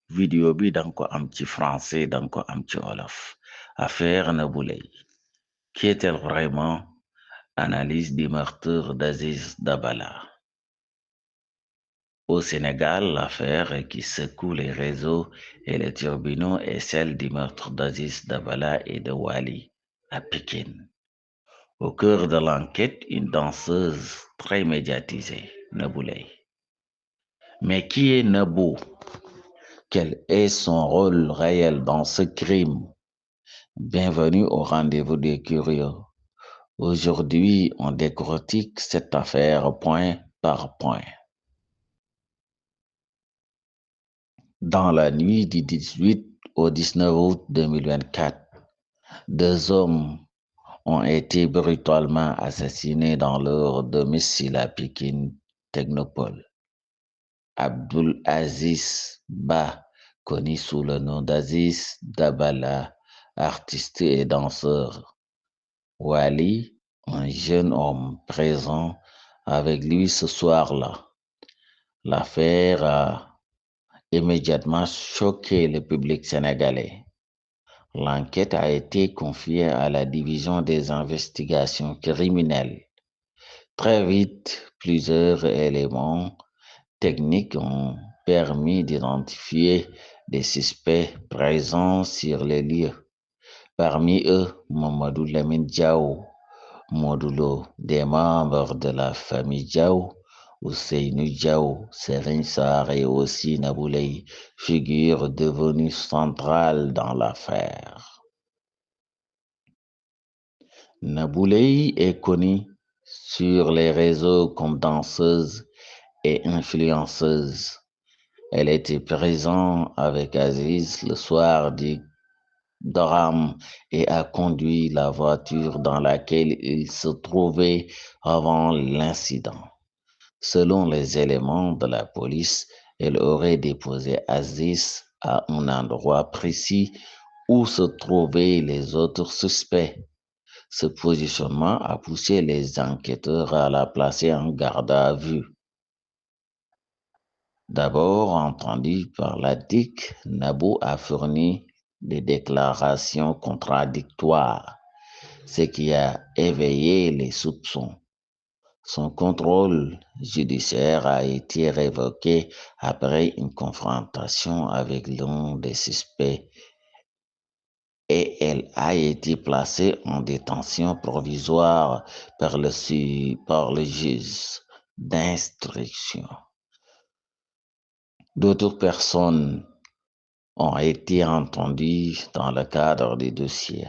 vidéo bi danga ko am ci français danga ko am ci wolof. Affaire Nabou Leye. Qui est-elle vraiment? Analyse du meurtre d'Aziz Dabala. Au Sénégal, l'affaire qui secoue les réseaux et les tribunaux est celle du meurtre d'Aziz Dabala et de Wali à Pékin. Au cœur de l'enquête, une danseuse très médiatisée, Nabou Leye. Mais qui est Nabou? Quel est son rôle réel dans ce crime? Bienvenue au rendez-vous des curieux. Aujourd'hui, on décortique cette affaire point par point. Dans la nuit du 18 au 19 août 2024, deux hommes ont été brutalement assassinés dans leur domicile à Pékin, Technopole. Abdul Aziz Ba, connu sous le nom d'Aziz Dabala, artiste et danseur. Wali, un jeune homme présent avec lui ce soir-là. L'affaire a immédiatement choqué le public sénégalais. L'enquête a été confiée à la division des investigations criminelles. Très vite, plusieurs éléments techniques ont permis d'identifier des suspects présents sur les lieux. Parmi eux, Mamadou Lamine Diao, Modulo, des membres de la famille Diao, Ousseynou Diao, Serigne Sarr et aussi Nabou Leye, figure devenue centrale dans l'affaire. Nabou Leye est connue sur les réseaux comme danseuse et influenceuse. Elle était présente avec Aziz le soir du drame et a conduit la voiture dans laquelle il se trouvait avant l'incident. Selon les éléments de la police, elle aurait déposé Aziz à un endroit précis où se trouvaient les autres suspects. Ce positionnement a poussé les enquêteurs à la placer en garde à vue. D'abord entendu par la DIC, Nabou a fourni des déclarations contradictoires, ce qui a éveillé les soupçons. Son contrôle judiciaire a été révoqué après une confrontation avec l'un des suspects et elle a été placée en détention provisoire par le juge d'instruction. D'autres personnes ont été entendues dans le cadre du dossier.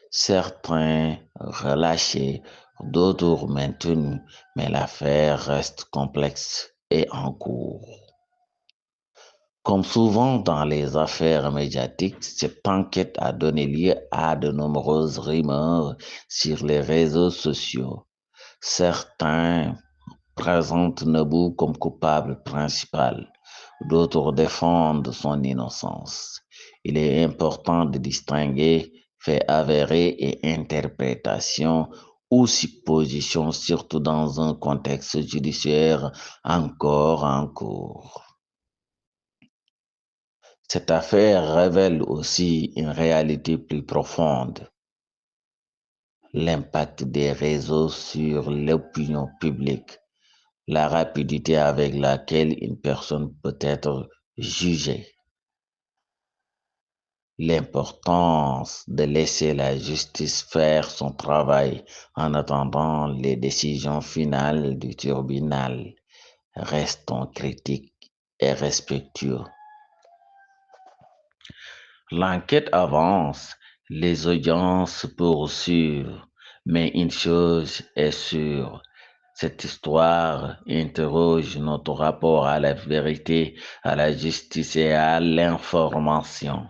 Certains relâchés, d'autres maintenus, mais l'affaire reste complexe et en cours. Comme souvent dans les affaires médiatiques, cette enquête a donné lieu à de nombreuses rumeurs sur les réseaux sociaux. Certains présentent Nabou comme coupable principal, d'autres défendent son innocence. Il est important de distinguer faits avérés et interprétations ou suppositions, surtout dans un contexte judiciaire encore en cours. Cette affaire révèle aussi une réalité plus profonde, l'impact des réseaux sur l'opinion publique, la rapidité avec laquelle une personne peut être jugée, l'importance de laisser la justice faire son travail en attendant les décisions finales du tribunal. Restons critiques et respectueux. L'enquête avance, les audiences se poursuivent, mais une chose est sûre, cette histoire interroge notre rapport à la vérité, à la justice et à l'information.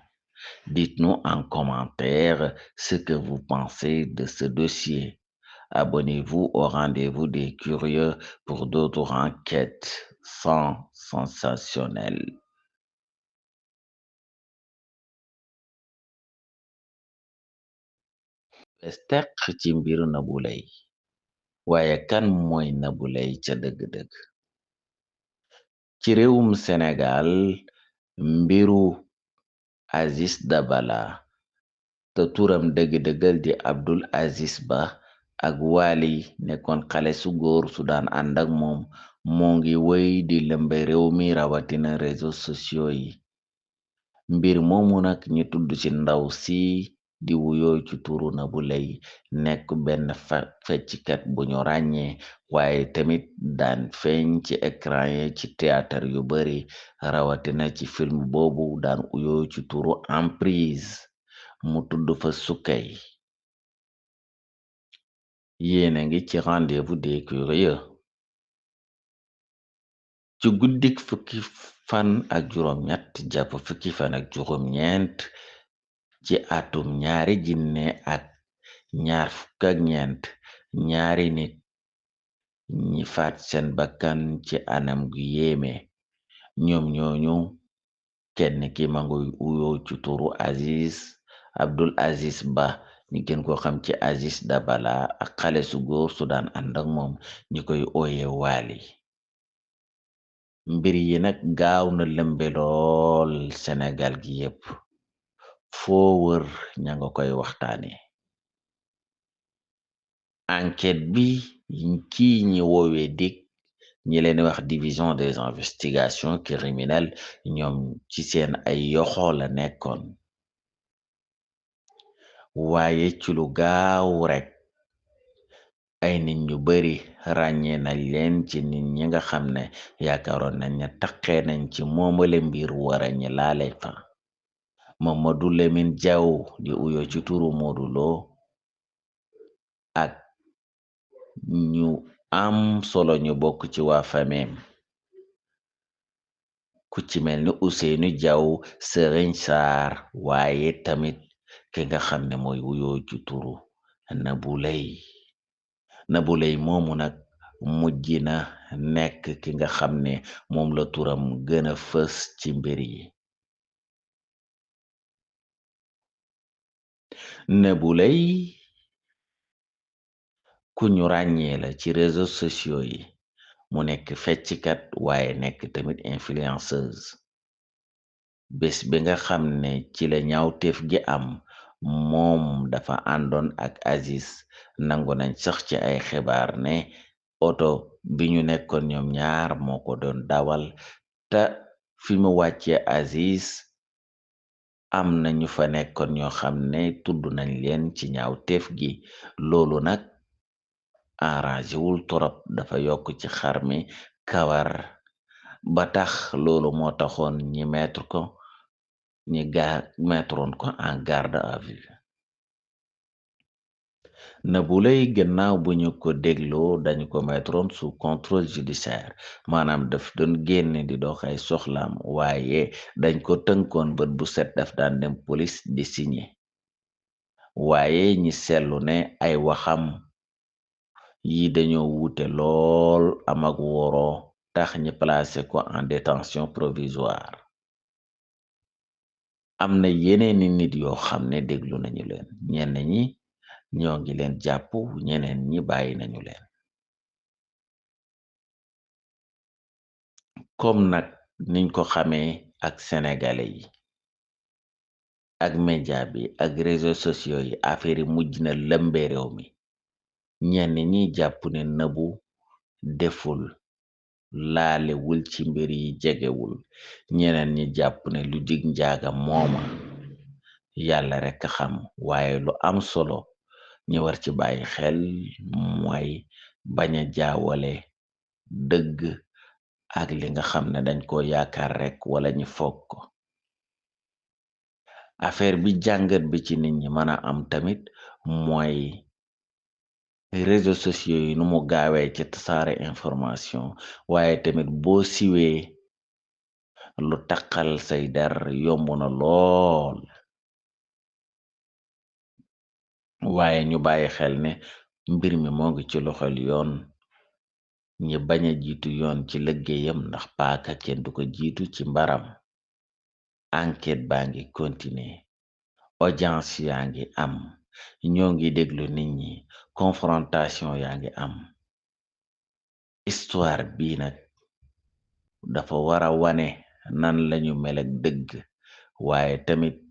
Dites-nous en commentaire ce que vous pensez de ce dossier. Abonnez-vous au rendez-vous des curieux pour d'autres enquêtes sensationnelles. Steq ci mbiru Nabou Leye waaye kan mooy Nabou Leye ca dëgg-dëgg. Ci réewum Sénégal mbiru Aziz Dabala te turam dëgg-dëggal di Abdul Aziz Ba ak Wali nekkoon xale su góor su daan ànd ak moom moo ngi wéy di lëmbe réew mi rawatina réseaux sociaux yi. Mbir moomu nag ñi tudd ci ndaw si di wuyoo ci turu Nabou Leye nekk benn fecckat bu ñu ràññee waaye tamit daan feeñ ci écran yi ci théâtre yu bari rawatina ci film boobu daan uyoo ci turu Emprise mu tudd fa Soukey. Yéena ngi ci rendez-vous des curieux ci guddik fukki fan ak juróom ñett jàpp fukki fan ak juróom ñeent ci atum 2024 ñaari nit ñi faat seen bakkan ci anam gu yéeme ñoom ñooñu kenn ki manguy uyoo ci turu Abdul Aziz Ba ñi gën ko xam ci Aziz Dabala ak xale su góor su daan ànd ak moom ñi koy ooye Wali. Mbir yi nag gaaw na lëmbe lool Senegal gi yépp foo wër ña nga koy waxtaane. Enquête bi kii ñi woowe DIC ñi leen wax division des investigations criminelles ñoom ci seen ay yoxo la nekkoon waaye ci lu gaaw rekk ay nit ñu bari ràññee nañ leen ci nit ñi nga xam ne yaakaaroon nañ ne taqee nañ ci moomale mbir wara ñi laale fa. Mamadou Lamine Diaw di uyo ci turu Modou Lo ak ñu am solo ñu bokk ci waa fameem ku ci mel ni Ousseynou Diaw Serigne Sarr waaye tamit ki nga xam ne mooy wuyoo ci turu Nabou Leye moomu nag mujj na nekk ki nga xam ne moom la turam gëna fës ci mbir yi. Nabou Leye ku ñu ràññee la ci réseaux sociaux yi mu nekk fecckat waaye nekk tamit influenceuse. Bés bi nga xam ne ci la ñaawteef gi am moom dafa àndoon ak Aziz nangu nañ sax ci ay xibaar ne oto bi ñu nekkoon ñoom ñaar moo ko doon dawal te fi mu wàcce Aziz am na ñu fa nekkoon ñoo xam ne tudd nañ leen ci ñaawteef gi loolu nag arrangé wul torop dafa yokk ci xar mi kawar ba tax loolu moo taxoon ñi mettroon ko en garde à vue. Nabou Leye gannaaw bu ñu ko dégloo dañu ko mettroon sous contrôle judiciaire maanaam daf doon génn di dox ay soxlaam waaye dañ ko tënkoon bët bu set daf daan dem police di signé waaye ñi seetlu ne ay waxam yi dañoo wuute lool am ak woro tax ñi placé ko en détention provisoire. Am na yeneeni nit yoo xam ne déglu nañu leen ñenn ñi ñoo ngi leen jàpp ñeneen ñi bàyyi nañu leen. Comme nag niñ ko xamee ak sénégalais yi ak média bi ak réseaux sociaux yi affaire yi mujj na lëmbe réew mi ñenn ñi jàpp ne Nabou deful laalewul ci mbir yi jegewul ñeneen ñi jàpp ne lu jig njaaga mooma yàlla rekk xam waaye lu am solo ñu war ci bàyyi xel mooy baña jaawale dëgg ak li nga xam ne dañ ko yaakaar rekk wala ñu foog ko. Affaire bi jàngat bi ci nit ñi mëna am tamit mooy réseaux sociaux yi nu mu gaawee ci tasaare information waaye tamit boo siwee lu taqal say der yomb na lool waaye ñu bàyyi xel ne mbir mi moo ngi ci loxol yoon ñi baña jiitu yoon ci lëggéeyam ndax paaka kenn du ko jiitu ci mbaram. Enquête baa ngi continuer audience yaa ngi am ñoo ngi déglu nit ñi confrontation yaa ngi am histoire bii nag dafa wara wane nan lañu mel ak dëgg waaye tamit